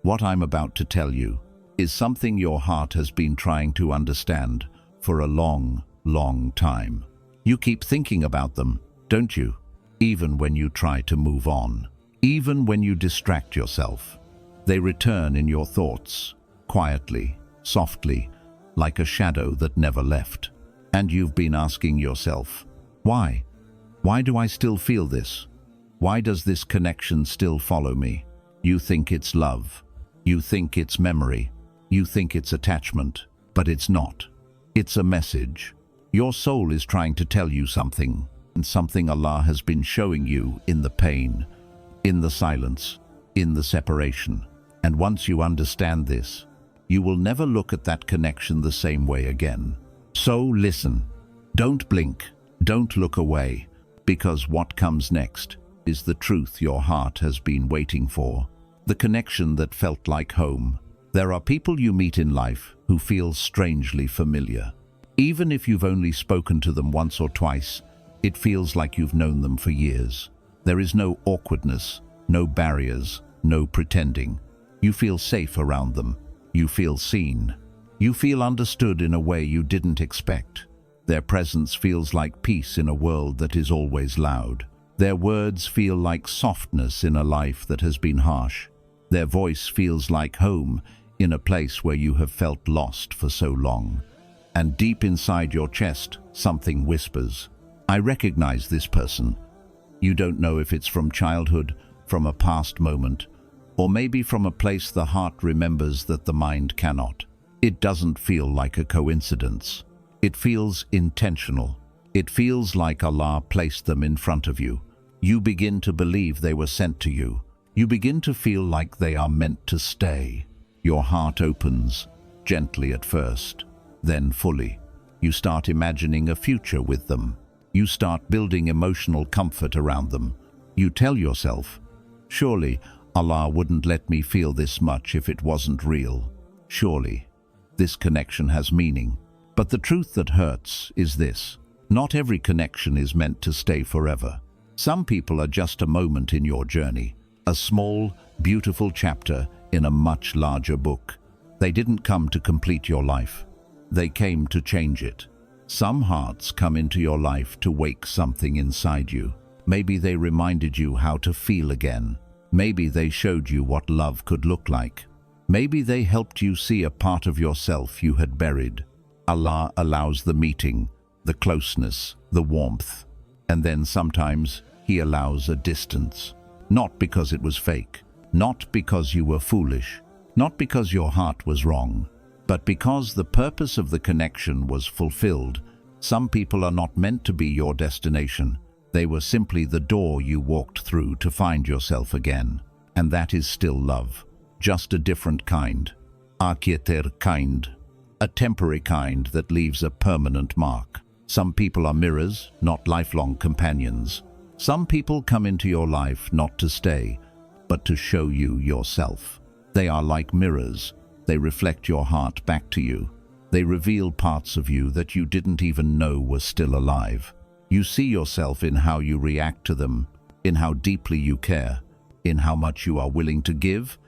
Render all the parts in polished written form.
What I'm about to tell you is something your heart has been trying to understand for a long, long time. You keep thinking about them, don't you? Even when you try to move on. Even when you distract yourself. They return in your thoughts, quietly, softly, like a shadow that never left. And you've been asking yourself, why? Why do I still feel this? Why does this connection still follow me? You think it's love. You think it's memory. You think it's attachment. But it's not. It's a message. Your soul is trying to tell you something, and something Allah has been showing you in the pain, in the silence, in the separation. And once you understand this, you will never look at that connection the same way again. So listen. Don't blink. Don't look away, because what comes next is the truth your heart has been waiting for. The connection that felt like home. There are people you meet in life who feel strangely familiar. Even if you've only spoken to them once or twice, it feels like you've known them for years. There is no awkwardness, no barriers, no pretending. You feel safe around them. You feel seen. You feel understood in a way you didn't expect. Their presence feels like peace in a world that is always loud. Their words feel like softness in a life that has been harsh. Their voice feels like home in a place where you have felt lost for so long. And deep inside your chest, something whispers, I recognize this person. You don't know if it's from childhood, from a past moment, or maybe from a place the heart remembers that the mind cannot. It doesn't feel like a coincidence. It feels intentional. It feels like Allah placed them in front of you. You begin to believe they were sent to you. You begin to feel like they are meant to stay. Your heart opens, gently at first, then fully. You start imagining a future with them. You start building emotional comfort around them. You tell yourself, surely Allah wouldn't let me feel this much if it wasn't real. Surely this connection has meaning. But the truth that hurts is this. Not every connection is meant to stay forever. Some people are just a moment in your journey, a small, beautiful chapter in a much larger book. They didn't come to complete your life. They came to change it. Some hearts come into your life to wake something inside you. Maybe they reminded you how to feel again. Maybe they showed you what love could look like. Maybe they helped you see a part of yourself you had buried. Allah allows the meeting, the closeness, the warmth, and then sometimes He allows a distance. Not because it was fake, not because you were foolish, not because your heart was wrong, but because the purpose of the connection was fulfilled. Some people are not meant to be your destination. They were simply the door you walked through to find yourself again. And that is still love, just a different kind. Akieter kind. A temporary kind that leaves a permanent mark. Some people are mirrors, not lifelong companions. Some people come into your life not to stay, but to show you yourself. They are like mirrors. They reflect your heart back to you. They reveal parts of you that you didn't even know were still alive. You see yourself in how you react to them, in how deeply you care, in how much you are willing to give,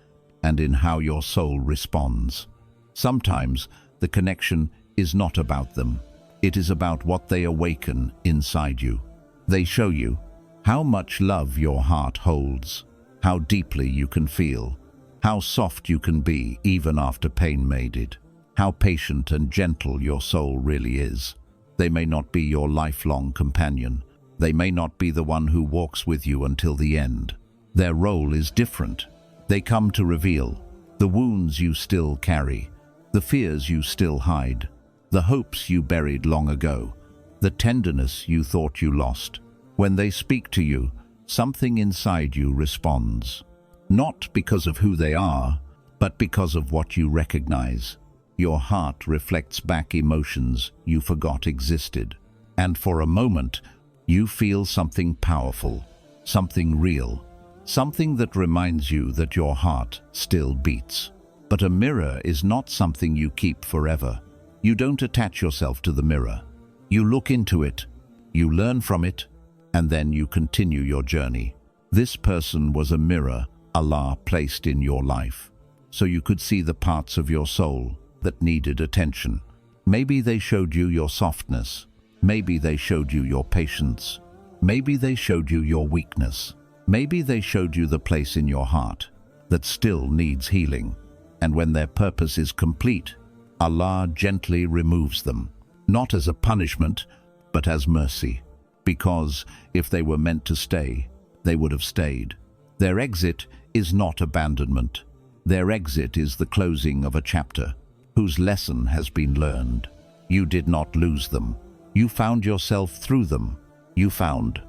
and in how your soul responds. Sometimes the connection is not about them. It is about what they awaken inside you. They show you how much love your heart holds, how deeply you can feel, how soft you can be even after pain made it, how patient and gentle your soul really is. They may not be your lifelong companion. They may not be the one who walks with you until the end. Their role is different. They come to reveal the wounds you still carry, the fears you still hide, the hopes you buried long ago, the tenderness you thought you lost. When they speak to you, something inside you responds. Not because of who they are, but because of what you recognize. Your heart reflects back emotions you forgot existed. And for a moment, you feel something powerful, something real, something that reminds you that your heart still beats. But a mirror is not something you keep forever. You don't attach yourself to the mirror. You look into it, you learn from it, and then you continue your journey. This person was a mirror Allah placed in your life. so you could see the parts of your soul that needed attention. Maybe they showed you your softness. Maybe they showed you your patience. Maybe they showed you your weakness. Maybe they showed you the place in your heart that still needs healing. And when their purpose is complete, Allah gently removes them, not as a punishment, but as mercy. Because if they were meant to stay, they would have stayed. Their exit is not abandonment. Their exit is the closing of a chapter whose lesson has been learned. You did not lose them. You found yourself through them. You found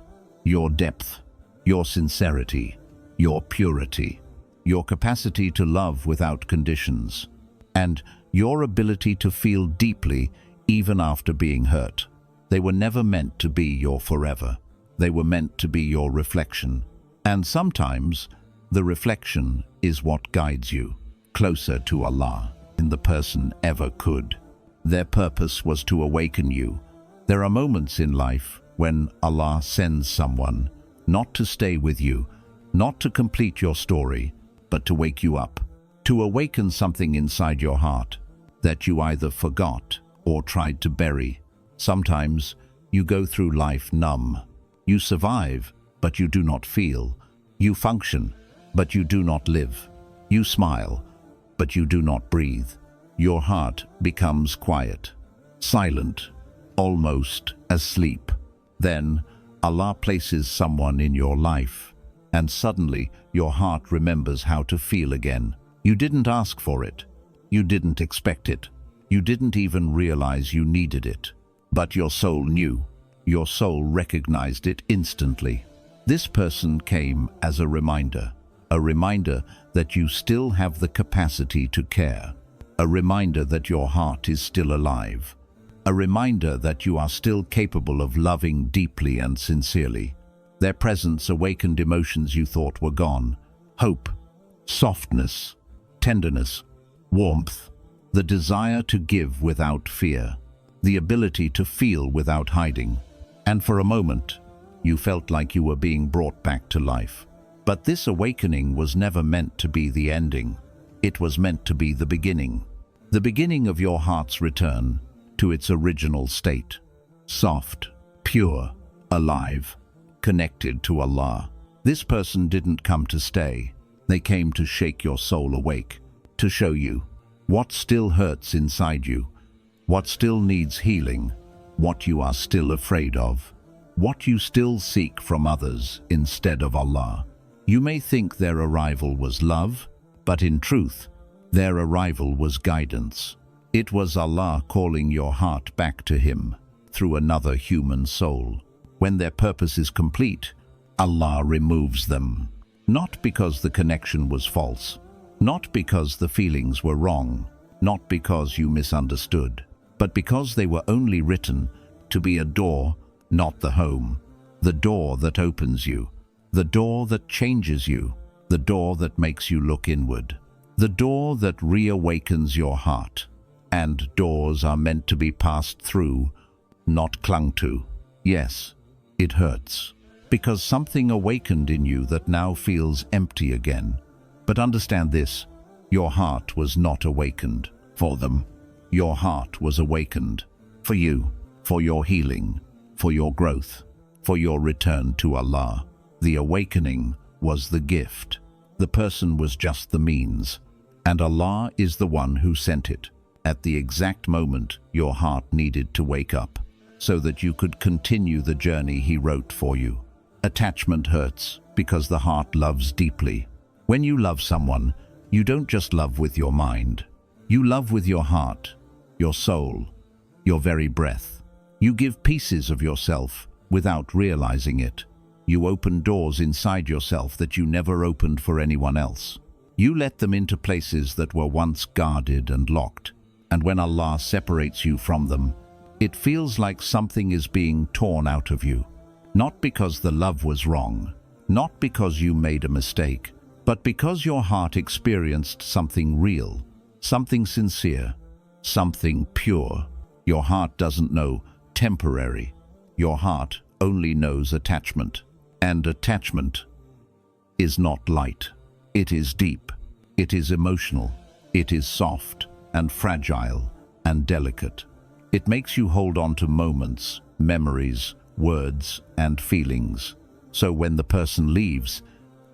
your depth, your sincerity, your purity, your capacity to love without conditions, and your ability to feel deeply even after being hurt. They were never meant to be your forever. They were meant to be your reflection. And sometimes the reflection is what guides you closer to Allah than the person ever could. Their purpose was to awaken you. There are moments in life when Allah sends someone not to stay with you, not to complete your story, but to wake you up, to awaken something inside your heart that you either forgot or tried to bury. Sometimes you go through life numb. You survive, but you do not feel. You function, but you do not live. You smile, but you do not breathe. Your heart becomes quiet, silent, almost asleep. Then Allah places someone in your life, and suddenly your heart remembers how to feel again. You didn't ask for it. You didn't expect it. You didn't even realize you needed it. But your soul knew. Your soul recognized it instantly. This person came as a reminder that you still have the capacity to care, a reminder that your heart is still alive, a reminder that you are still capable of loving deeply and sincerely. Their presence awakened emotions you thought were gone: hope, softness, tenderness, warmth, the desire to give without fear, the ability to feel without hiding. And for a moment, you felt like you were being brought back to life. But this awakening was never meant to be the ending. It was meant to be the beginning of your heart's return to its original state, soft, pure, alive, connected to Allah. This person didn't come to stay. They came to shake your soul awake, to show you what still hurts inside you, what still needs healing, what you are still afraid of, what you still seek from others instead of Allah. You may think their arrival was love, but in truth, their arrival was guidance. It was Allah calling your heart back to Him through another human soul. When their purpose is complete, Allah removes them. Not because the connection was false, not because the feelings were wrong, not because you misunderstood, but because they were only written to be a door, not the home. The door that opens you, the door that changes you, the door that makes you look inward, the door that reawakens your heart. And doors are meant to be passed through, not clung to. Yes, it hurts, because something awakened in you that now feels empty again. But understand this, your heart was not awakened for them. Your heart was awakened for you, for your healing, for your growth, for your return to Allah. The awakening was the gift. The person was just the means, and Allah is the one who sent it at the exact moment your heart needed to wake up, so that you could continue the journey He wrote for you. Attachment hurts because the heart loves deeply. When you love someone, you don't just love with your mind. You love with your heart, your soul, your very breath. You give pieces of yourself without realizing it. You open doors inside yourself that you never opened for anyone else. You let them into places that were once guarded and locked. And when Allah separates you from them, it feels like something is being torn out of you. Not because the love was wrong, not because you made a mistake, but because your heart experienced something real, something sincere, something pure. Your heart doesn't know temporary. Your heart only knows attachment. And attachment is not light. It is deep. It is emotional. It is soft and fragile and delicate. It makes you hold on to moments, memories, words, and feelings. So when the person leaves,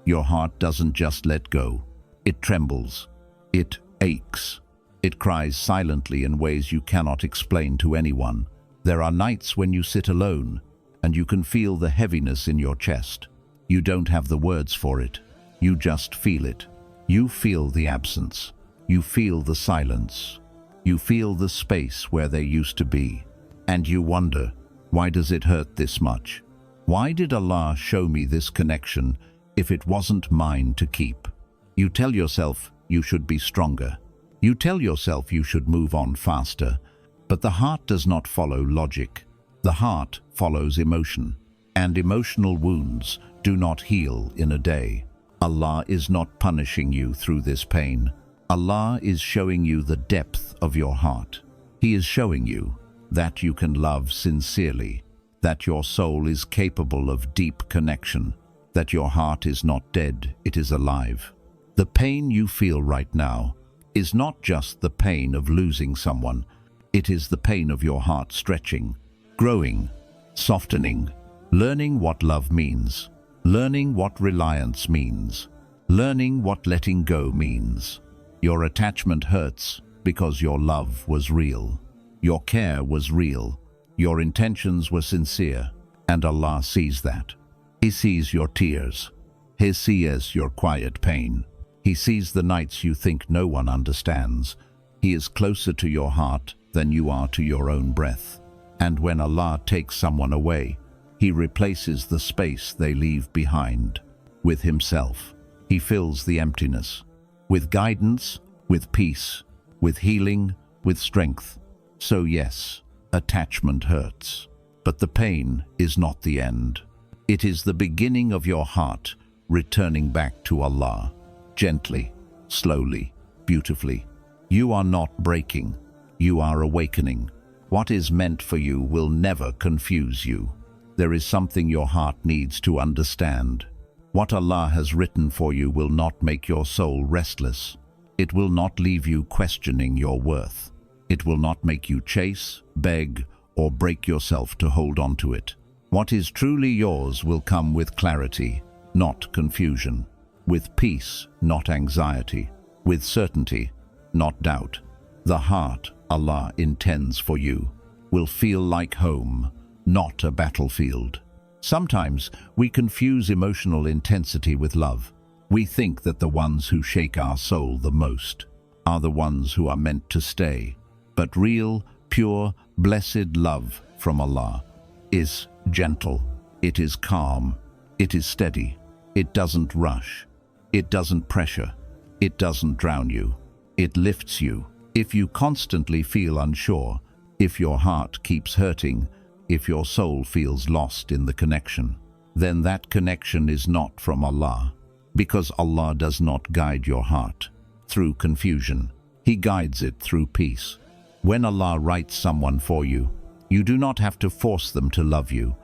your heart doesn't just let go. It trembles. It aches. It cries silently in ways you cannot explain to anyone. There are nights when you sit alone and you can feel the heaviness in your chest. You don't have the words for it. You just feel it. You feel the absence. You feel the silence. You feel the space where they used to be. And you wonder, why does it hurt this much? Why did Allah show me this connection if it wasn't mine to keep? You tell yourself you should be stronger. You tell yourself you should move on faster. But the heart does not follow logic. The heart follows emotion. And emotional wounds do not heal in a day. Allah is not punishing you through this pain. Allah is showing you the depth of your heart. He is showing you that you can love sincerely, that your soul is capable of deep connection, that your heart is not dead, it is alive. The pain you feel right now is not just the pain of losing someone. It is the pain of your heart stretching, growing, softening, learning what love means, learning what reliance means, learning what letting go means. Your attachment hurts because your love was real. Your care was real. Your intentions were sincere. And Allah sees that. He sees your tears. He sees your quiet pain. He sees the nights you think no one understands. He is closer to your heart than you are to your own breath. And when Allah takes someone away, He replaces the space they leave behind with Himself. He fills the emptiness with guidance, with peace, with healing, with strength. So yes, attachment hurts. But the pain is not the end. It is the beginning of your heart returning back to Allah. Gently, slowly, beautifully. You are not breaking. You are awakening. What is meant for you will never confuse you. There is something your heart needs to understand. What Allah has written for you will not make your soul restless. It will not leave you questioning your worth. It will not make you chase, beg, or break yourself to hold on to it. What is truly yours will come with clarity, not confusion, with peace, not anxiety, with certainty, not doubt. The heart Allah intends for you will feel like home, not a battlefield. Sometimes we confuse emotional intensity with love. We think that the ones who shake our soul the most are the ones who are meant to stay. But real, pure, blessed love from Allah is gentle. It is calm. It is steady. It doesn't rush. It doesn't pressure. It doesn't drown you. It lifts you. If you constantly feel unsure, if your heart keeps hurting, if your soul feels lost in the connection, then that connection is not from Allah, because Allah does not guide your heart through confusion. He guides it through peace. When Allah writes someone for you, you do not have to force them to love you.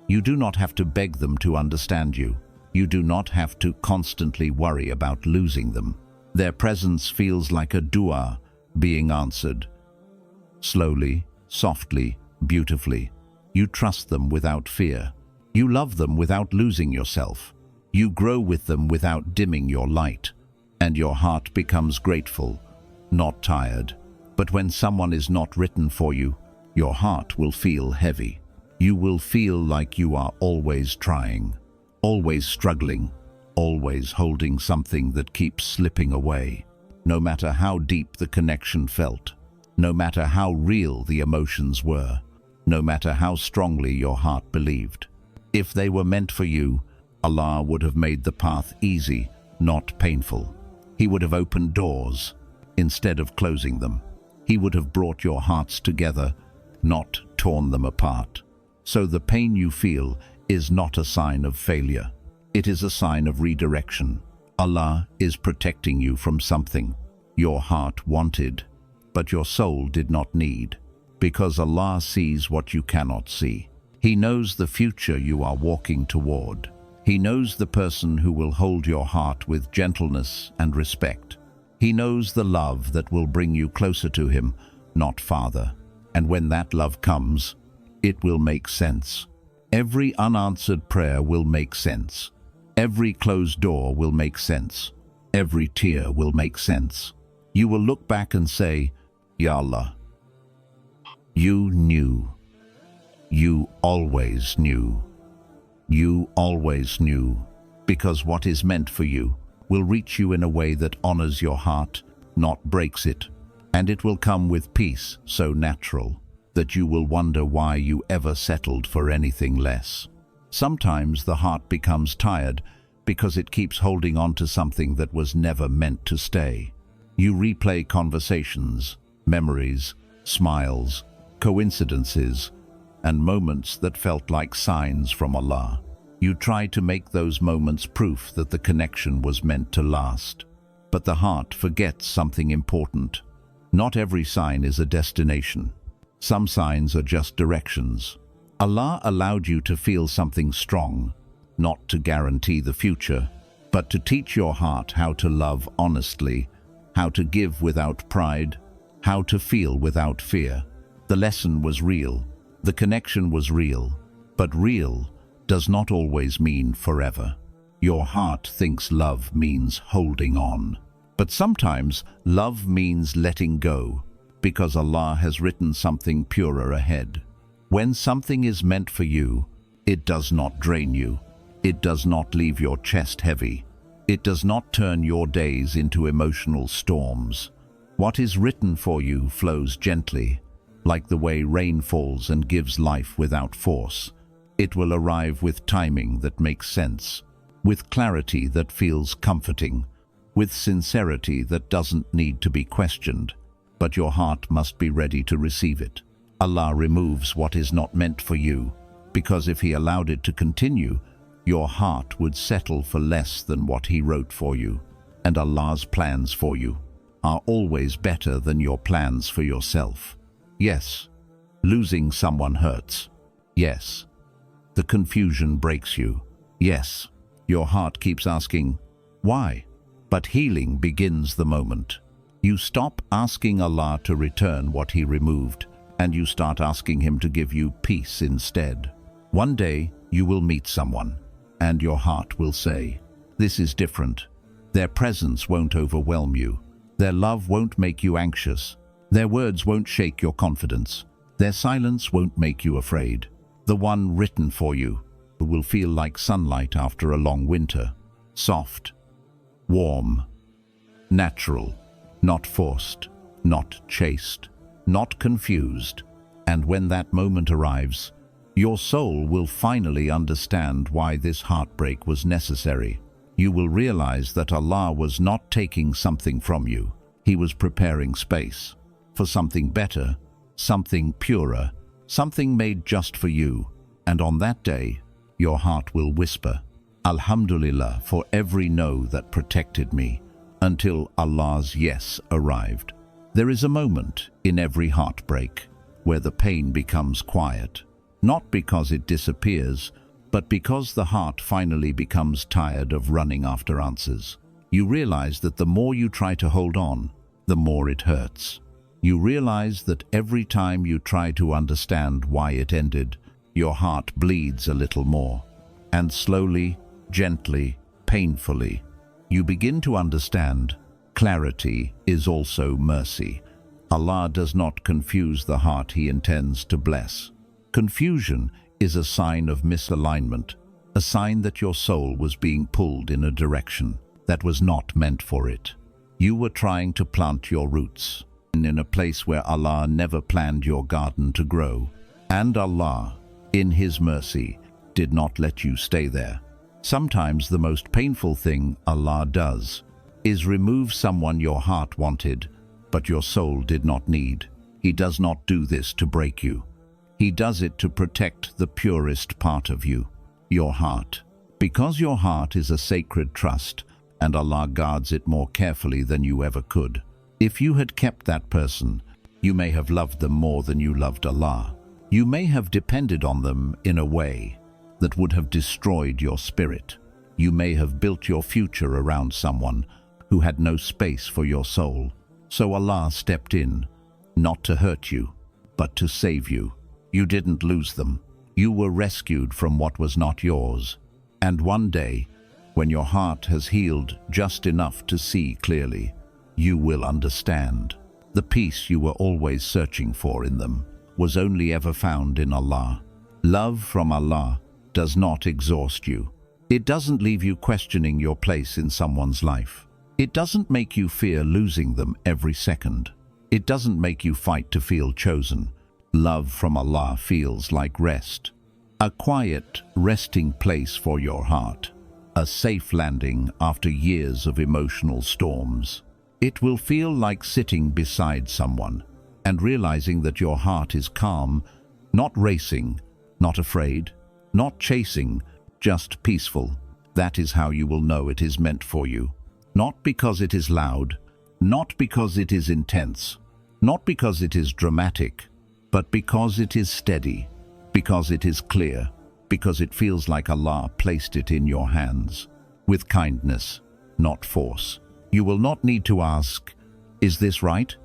You do not have to beg them to understand you. You do not have to constantly worry about losing them. Their presence feels like a dua being answered. Slowly, softly, beautifully. You trust them without fear. You love them without losing yourself. You grow with them without dimming your light. And your heart becomes grateful, not tired. But when someone is not written for you, your heart will feel heavy. You will feel like you are always trying, always struggling, always holding something that keeps slipping away. No matter how deep the connection felt, no matter how real the emotions were, no matter how strongly your heart believed. If they were meant for you, Allah would have made the path easy, not painful. He would have opened doors instead of closing them. He would have brought your hearts together, not torn them apart. So the pain you feel is not a sign of failure. It is a sign of redirection. Allah is protecting you from something your heart wanted, but your soul did not need, because Allah sees what you cannot see. He knows the future you are walking toward. He knows the person who will hold your heart with gentleness and respect. He knows the love that will bring you closer to him, not farther. And when that love comes, it will make sense. Every unanswered prayer will make sense. Every closed door will make sense. Every tear will make sense. You will look back and say, Ya Allah, you knew. You always knew. You always knew. Because what is meant for you will reach you in a way that honors your heart, not breaks it. And it will come with peace so natural that you will wonder why you ever settled for anything less. Sometimes the heart becomes tired because it keeps holding on to something that was never meant to stay. You replay conversations, memories, smiles, coincidences, and moments that felt like signs from Allah. You try to make those moments proof that the connection was meant to last. But the heart forgets something important. Not every sign is a destination. Some signs are just directions. Allah allowed you to feel something strong, not to guarantee the future, but to teach your heart how to love honestly, how to give without pride, how to feel without fear. The lesson was real. The connection was real. But real does not always mean forever. Your heart thinks love means holding on. But sometimes love means letting go, because Allah has written something purer ahead. When something is meant for you, it does not drain you. It does not leave your chest heavy. It does not turn your days into emotional storms. What is written for you flows gently, like the way rain falls and gives life without force. It will arrive with timing that makes sense, with clarity that feels comforting, with sincerity that doesn't need to be questioned, but your heart must be ready to receive it. Allah removes what is not meant for you, because if He allowed it to continue, your heart would settle for less than what He wrote for you. And Allah's plans for you are always better than your plans for yourself. Yes, losing someone hurts. Yes, the confusion breaks you. Yes, your heart keeps asking, why? But healing begins the moment you stop asking Allah to return what He removed, and you start asking Him to give you peace instead. One day you will meet someone, and your heart will say, this is different. Their presence won't overwhelm you. Their love won't make you anxious. Their words won't shake your confidence. Their silence won't make you afraid. The one written for you will feel like sunlight after a long winter. Soft, warm, natural, not forced, not chased, not confused. And when that moment arrives, your soul will finally understand why this heartbreak was necessary. You will realize that Allah was not taking something from you. He was preparing space for something better, something purer, something made just for you. And on that day, your heart will whisper, Alhamdulillah for every no that protected me, until Allah's yes arrived. There is a moment in every heartbreak where the pain becomes quiet, not because it disappears, but because the heart finally becomes tired of running after answers. You realize that the more you try to hold on, the more it hurts. You realize that every time you try to understand why it ended, your heart bleeds a little more. And slowly, gently, painfully, you begin to understand clarity is also mercy. Allah does not confuse the heart He intends to bless. Confusion is a sign of misalignment, a sign that your soul was being pulled in a direction that was not meant for it. You were trying to plant your roots in a place where Allah never planned your garden to grow. And Allah, in His mercy, did not let you stay there. Sometimes the most painful thing Allah does is remove someone your heart wanted, but your soul did not need. He does not do this to break you. He does it to protect the purest part of you, your heart. Because your heart is a sacred trust, and Allah guards it more carefully than you ever could. If you had kept that person, you may have loved them more than you loved Allah. You may have depended on them in a way that would have destroyed your spirit. You may have built your future around someone who had no space for your soul. So Allah stepped in, not to hurt you, but to save you. You didn't lose them. You were rescued from what was not yours. And one day, when your heart has healed just enough to see clearly, you will understand. The peace you were always searching for in them was only ever found in Allah. Love from Allah does not exhaust you. It doesn't leave you questioning your place in someone's life. It doesn't make you fear losing them every second. It doesn't make you fight to feel chosen. Love from Allah feels like rest. A quiet, resting place for your heart. A safe landing after years of emotional storms. It will feel like sitting beside someone and realizing that your heart is calm, not racing, not afraid, not chasing, just peaceful. That is how you will know it is meant for you. Not because it is loud, not because it is intense, not because it is dramatic, but because it is steady, because it is clear, because it feels like Allah placed it in your hands, with kindness, not force. You will not need to ask, "Is this right?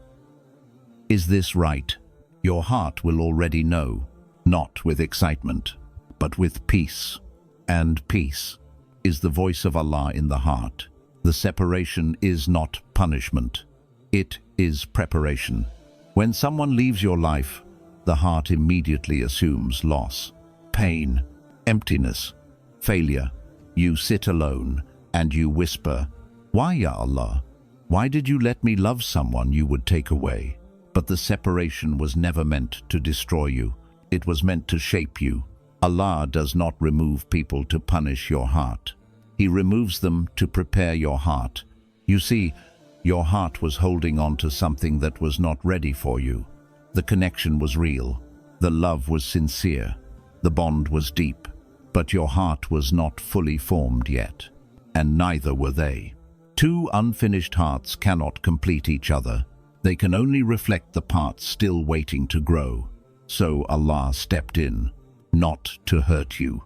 Is this right?" Your heart will already know, not with excitement, but with peace. And peace is the voice of Allah in the heart. The separation is not punishment. It is preparation. When someone leaves your life, the heart immediately assumes loss, pain, emptiness, failure. You sit alone and you whisper, "Why, Ya Allah? Why did you let me love someone you would take away?" But the separation was never meant to destroy you. It was meant to shape you. Allah does not remove people to punish your heart. He removes them to prepare your heart. You see, your heart was holding on to something that was not ready for you. The connection was real. The love was sincere. The bond was deep. But your heart was not fully formed yet. And neither were they. Two unfinished hearts cannot complete each other. They can only reflect the parts still waiting to grow. So Allah stepped in, not to hurt you,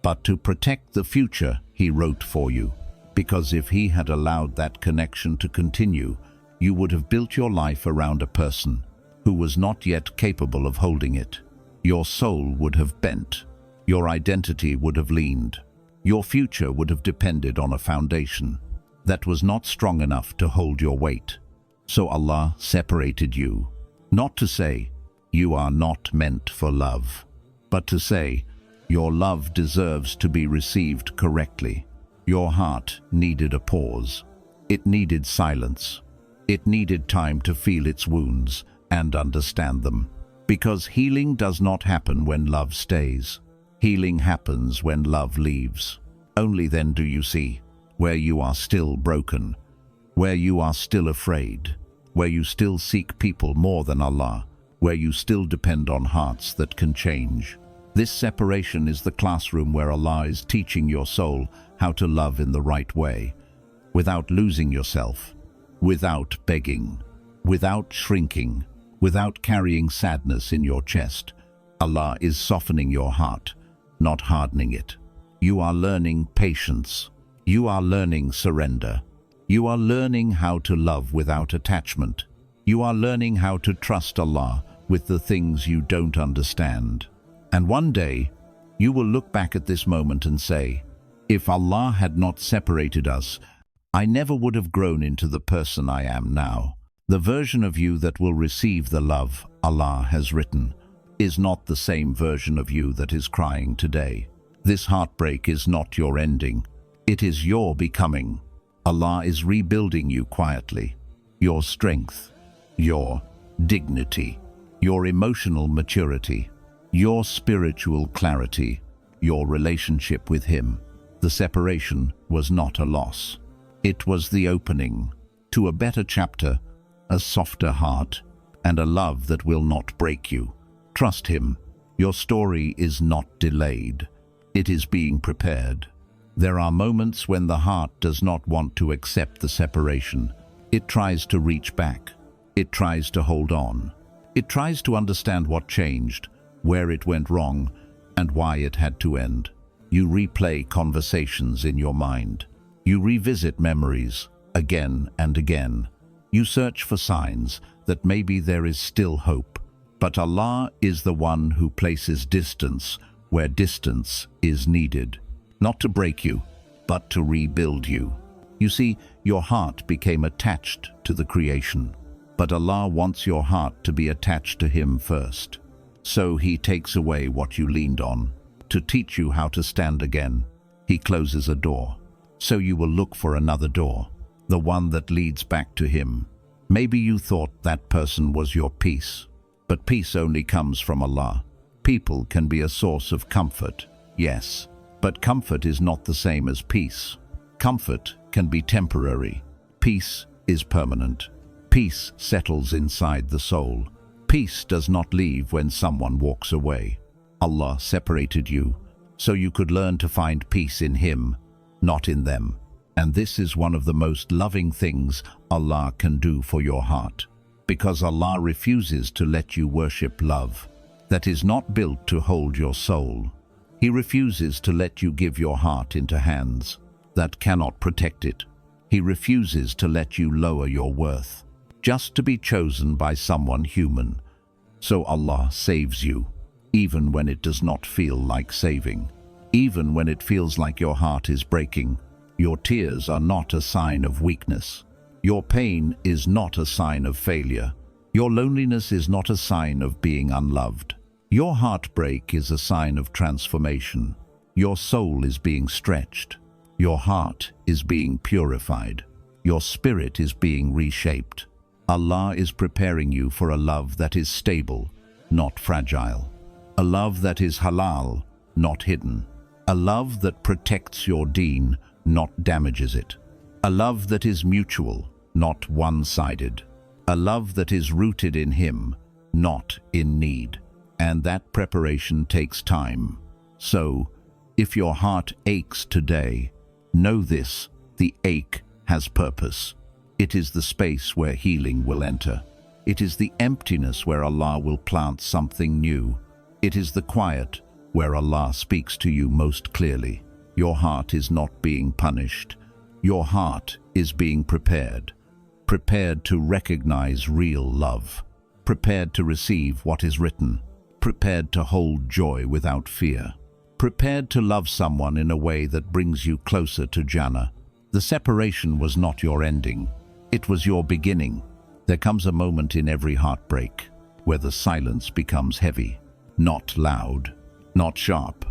but to protect the future He wrote for you. Because if He had allowed that connection to continue, you would have built your life around a person who was not yet capable of holding it. Your soul would have bent. Your identity would have leaned. Your future would have depended on a foundation that was not strong enough to hold your weight. So Allah separated you, not to say, "You are not meant for love," but to say, "Your love deserves to be received correctly." Your heart needed a pause. It needed silence. It needed time to feel its wounds and understand them. Because healing does not happen when love stays. Healing happens when love leaves. Only then do you see where you are still broken, where you are still afraid, where you still seek people more than Allah, where you still depend on hearts that can change. This separation is the classroom where Allah is teaching your soul how to love in the right way, without losing yourself, without begging, without shrinking, without carrying sadness in your chest. Allah is softening your heart, not hardening it. You are learning patience. You are learning surrender. You are learning how to love without attachment. You are learning how to trust Allah with the things you don't understand. And one day, you will look back at this moment and say, "If Allah had not separated us, I never would have grown into the person I am now." The version of you that will receive the love Allah has written is not the same version of you that is crying today. This heartbreak is not your ending. It is your becoming. Allah is rebuilding you quietly. Your strength, your dignity, your emotional maturity, your spiritual clarity, your relationship with Him. The separation was not a loss. It was the opening to a better chapter, a softer heart, and a love that will not break you. Trust Him. Your story is not delayed. It is being prepared. There are moments when the heart does not want to accept the separation. It tries to reach back. It tries to hold on. It tries to understand what changed, where it went wrong, and why it had to end. You replay conversations in your mind. You revisit memories, again and again. You search for signs that maybe there is still hope. But Allah is the one who places distance where distance is needed, not to break you, but to rebuild you. You see, your heart became attached to the creation, but Allah wants your heart to be attached to Him first. So He takes away what you leaned on. To teach you how to stand again, He closes a door. So you will look for another door, the one that leads back to Him. Maybe you thought that person was your peace, but peace only comes from Allah. People can be a source of comfort, yes, but comfort is not the same as peace. Comfort can be temporary. Peace is permanent. Peace settles inside the soul. Peace does not leave when someone walks away. Allah separated you so you could learn to find peace in Him, not in them. And this is one of the most loving things Allah can do for your heart, because Allah refuses to let you worship love that is not built to hold your soul. He refuses to let you give your heart into hands that cannot protect it. He refuses to let you lower your worth just to be chosen by someone human. So Allah saves you, even when it does not feel like saving. Even when it feels like your heart is breaking, your tears are not a sign of weakness. Your pain is not a sign of failure. Your loneliness is not a sign of being unloved. Your heartbreak is a sign of transformation. Your soul is being stretched. Your heart is being purified. Your spirit is being reshaped. Allah is preparing you for a love that is stable, not fragile. A love that is halal, not hidden. A love that protects your deen, not damages it. A love that is mutual, not one-sided. A love that is rooted in Him, not in need. And that preparation takes time. So, if your heart aches today, know this: the ache has purpose. It is the space where healing will enter. It is the emptiness where Allah will plant something new. It is the quiet where Allah speaks to you most clearly. Your heart is not being punished. Your heart is being prepared. Prepared to recognize real love. Prepared to receive what is written. Prepared to hold joy without fear. Prepared to love someone in a way that brings you closer to Jannah. The separation was not your ending. It was your beginning. There comes a moment in every heartbreak where the silence becomes heavy. Not loud, not sharp,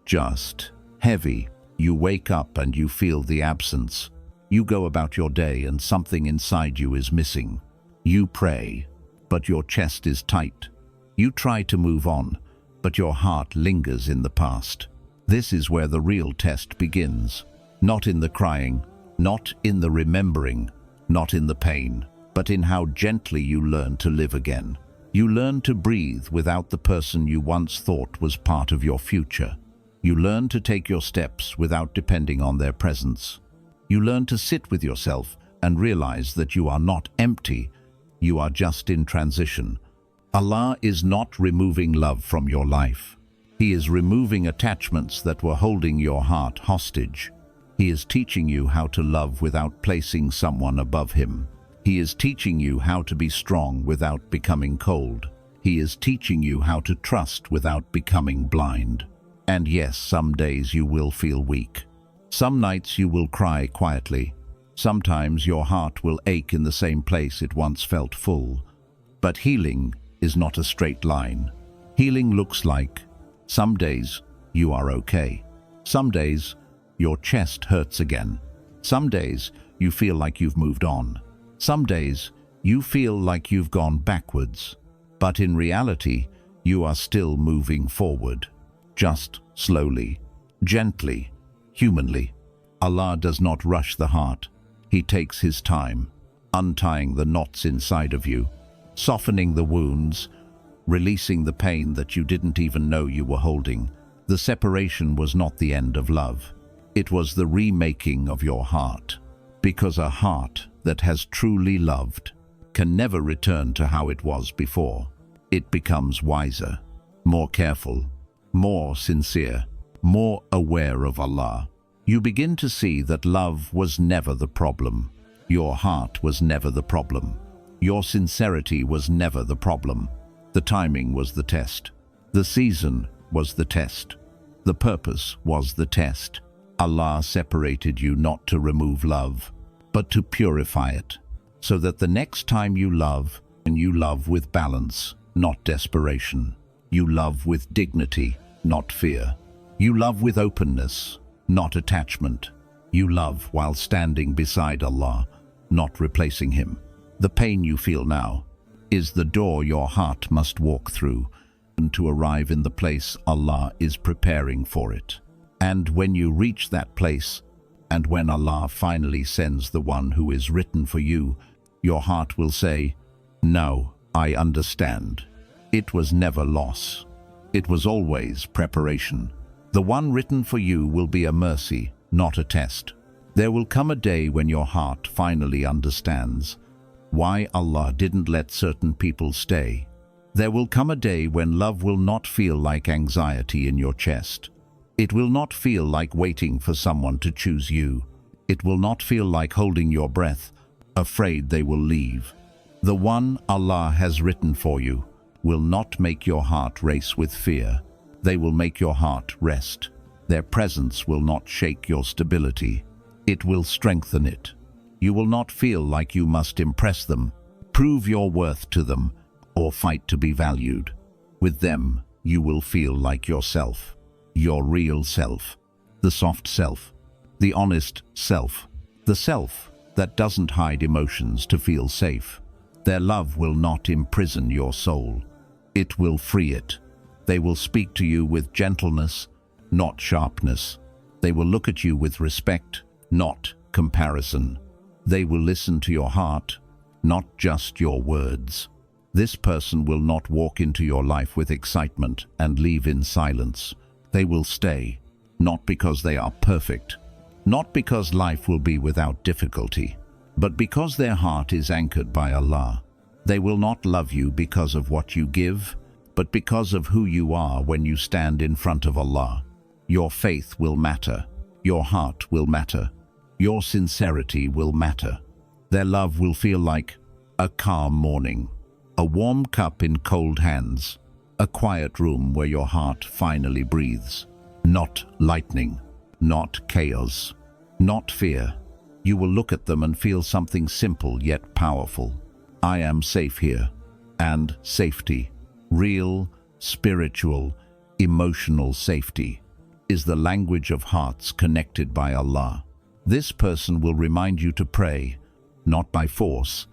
just heavy. You wake up and you feel the absence. You go about your day and something inside you is missing. You pray, but your chest is tight. You try to move on, but your heart lingers in the past. This is where the real test begins. Not in the crying, not in the remembering, not in the pain, but in how gently you learn to live again. You learn to breathe without the person you once thought was part of your future. You learn to take your steps without depending on their presence. You learn to sit with yourself and realize that you are not empty, you are just in transition. Allah is not removing love from your life. He is removing attachments that were holding your heart hostage. He is teaching you how to love without placing someone above Him. He is teaching you how to be strong without becoming cold. He is teaching you how to trust without becoming blind. And yes, some days you will feel weak. Some nights you will cry quietly. Sometimes your heart will ache in the same place it once felt full. But healing is not a straight line. Healing looks like some days you are okay. Some days your chest hurts again. Some days you feel like you've moved on. Some days you feel like you've gone backwards. But in reality, you are still moving forward. Just slowly, gently, humanly. Allah does not rush the heart. He takes His time, untying the knots inside of you, softening the wounds, releasing the pain that you didn't even know you were holding. The separation was not the end of love. It was the remaking of your heart. Because a heart that has truly loved can never return to how it was before. It becomes wiser, more careful, more sincere, more aware of Allah. You begin to see that love was never the problem. Your heart was never the problem. Your sincerity was never the problem. The timing was the test. The season was the test. The purpose was the test. Allah separated you not to remove love, but to purify it, so that the next time you love, and you love with balance, not desperation. You love with dignity, not fear. You love with openness, not attachment. You love while standing beside Allah, not replacing Him. The pain you feel now is the door your heart must walk through and to arrive in the place Allah is preparing for it. And when you reach that place, and when Allah finally sends the one who is written for you, your heart will say, "No, I understand. It was never loss. It was always preparation. The one written for you will be a mercy, not a test." There will come a day when your heart finally understands why Allah didn't let certain people stay. There will come a day when love will not feel like anxiety in your chest. It will not feel like waiting for someone to choose you. It will not feel like holding your breath, afraid they will leave. The one Allah has written for you will not make your heart race with fear. They will make your heart rest. Their presence will not shake your stability. It will strengthen it. You will not feel like you must impress them, prove your worth to them, or fight to be valued. With them, you will feel like yourself, your real self, the soft self, the honest self, the self that doesn't hide emotions to feel safe. Their love will not imprison your soul. It will free it. They will speak to you with gentleness, not sharpness. They will look at you with respect, not comparison. They will listen to your heart, not just your words. This person will not walk into your life with excitement and leave in silence. They will stay, not because they are perfect, not because life will be without difficulty, but because their heart is anchored by Allah. They will not love you because of what you give, but because of who you are when you stand in front of Allah. Your faith will matter. Your heart will matter. Your sincerity will matter. Their love will feel like a calm morning, a warm cup in cold hands, a quiet room where your heart finally breathes. Not lightning, not chaos, not fear. You will look at them and feel something simple yet powerful. I am safe here. And safety, real, spiritual, emotional safety, is the language of hearts connected by Allah. This person will remind you to pray, not by force,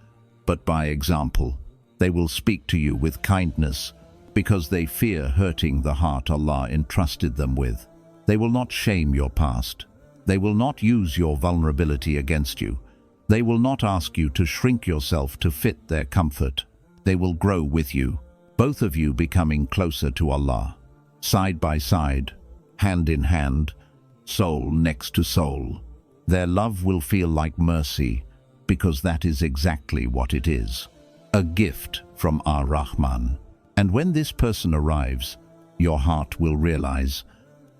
but by example. They will speak to you with kindness because they fear hurting the heart Allah entrusted them with. They will not shame your past. They will not use your vulnerability against you. They will not ask you to shrink yourself to fit their comfort. They will grow with you, both of you becoming closer to Allah, side by side, hand in hand, soul next to soul. Their love will feel like mercy, because that is exactly what it is. A gift from Ar-Rahman. And when this person arrives, your heart will realize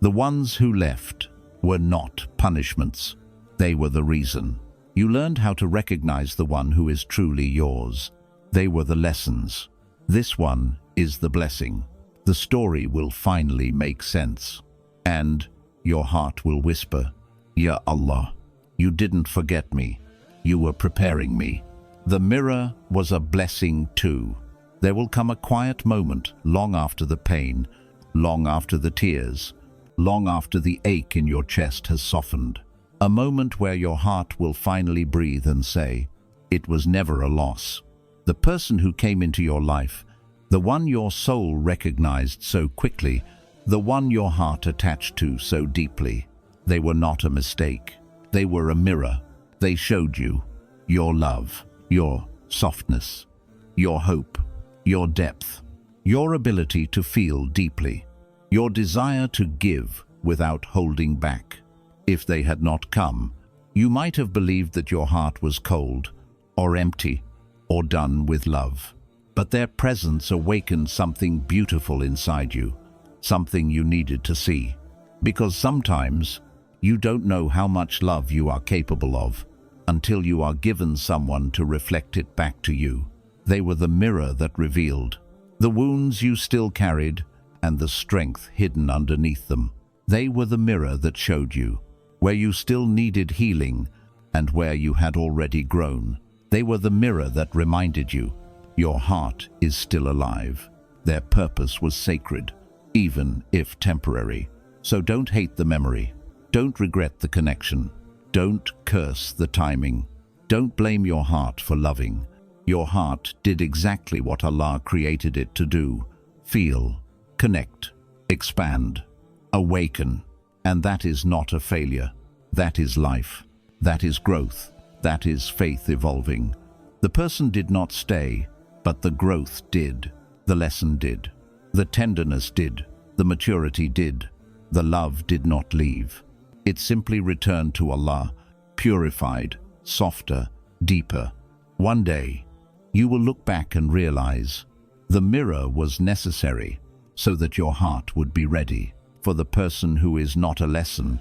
the ones who left were not punishments. They were the reason. You learned how to recognize the one who is truly yours. They were the lessons. This one is the blessing. The story will finally make sense. And your heart will whisper, "Ya Allah, you didn't forget me. You were preparing me." The mirror was a blessing too. There will come a quiet moment long after the pain, long after the tears, long after the ache in your chest has softened. A moment where your heart will finally breathe and say, "It was never a loss." The person who came into your life, the one your soul recognized so quickly, the one your heart attached to so deeply, they were not a mistake. They were a mirror. They showed you your love, your softness, your hope, your depth, your ability to feel deeply, your desire to give without holding back. If they had not come, you might have believed that your heart was cold, or empty, or done with love. But their presence awakened something beautiful inside you, something you needed to see. Because sometimes you don't know how much love you are capable of until you are given someone to reflect it back to you. They were the mirror that revealed the wounds you still carried and the strength hidden underneath them. They were the mirror that showed you where you still needed healing and where you had already grown. They were the mirror that reminded you your heart is still alive. Their purpose was sacred, even if temporary. So don't hate the memory. Don't regret the connection. Don't curse the timing. Don't blame your heart for loving. Your heart did exactly what Allah created it to do. Feel, connect, expand, awaken. And that is not a failure. That is life. That is growth. That is faith evolving. The person did not stay, but the growth did. The lesson did. The tenderness did. The maturity did. The love did not leave. It simply returned to Allah, purified, softer, deeper. One day, you will look back and realize the mirror was necessary so that your heart would be ready for the person who is not a lesson,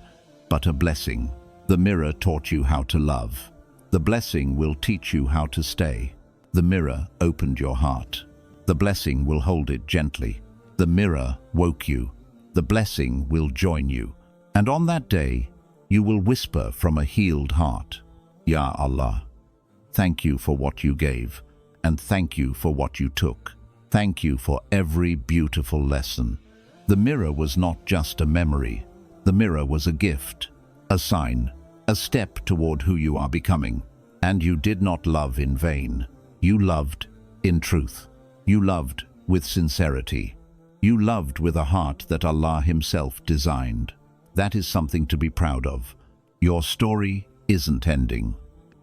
but a blessing. The mirror taught you how to love. The blessing will teach you how to stay. The mirror opened your heart. The blessing will hold it gently. The mirror woke you. The blessing will join you. And on that day, you will whisper from a healed heart, Ya Allah, thank you for what you gave, and thank you for what you took. Thank you for every beautiful lesson. The mirror was not just a memory. The mirror was a gift, a sign, a step toward who you are becoming. And you did not love in vain. You loved in truth. You loved with sincerity. You loved with a heart that Allah Himself designed. That is something to be proud of. Your story isn't ending.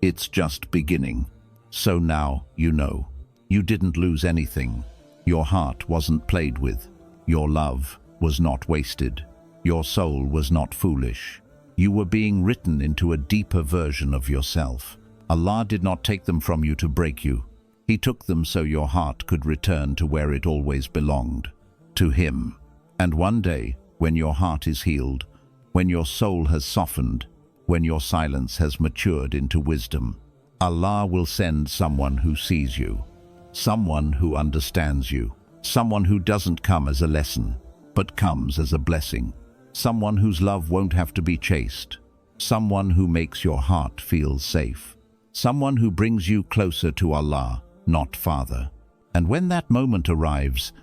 It's just beginning. So now you know. You didn't lose anything. Your heart wasn't played with. Your love was not wasted. Your soul was not foolish. You were being written into a deeper version of yourself. Allah did not take them from you to break you. He took them so your heart could return to where it always belonged, to Him. And one day, when your heart is healed, when your soul has softened, when your silence has matured into wisdom, Allah will send someone who sees you, someone who understands you, someone who doesn't come as a lesson, but comes as a blessing, someone whose love won't have to be chased, someone who makes your heart feel safe, someone who brings you closer to Allah, not farther. And when that moment arrives,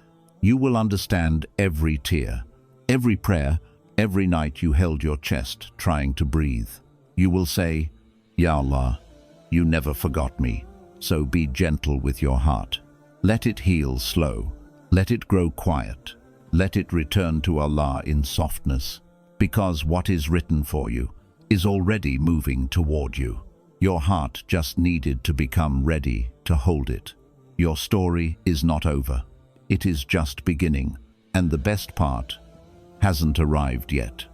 you will understand every tear, every prayer, every night you held your chest trying to breathe. You will say, Ya Allah, you never forgot me, so be gentle with your heart. Let it heal slow. Let it grow quiet. Let it return to Allah in softness, because what is written for you is already moving toward you. Your heart just needed to become ready to hold it. Your story is not over. It is just beginning, and the best part hasn't arrived yet.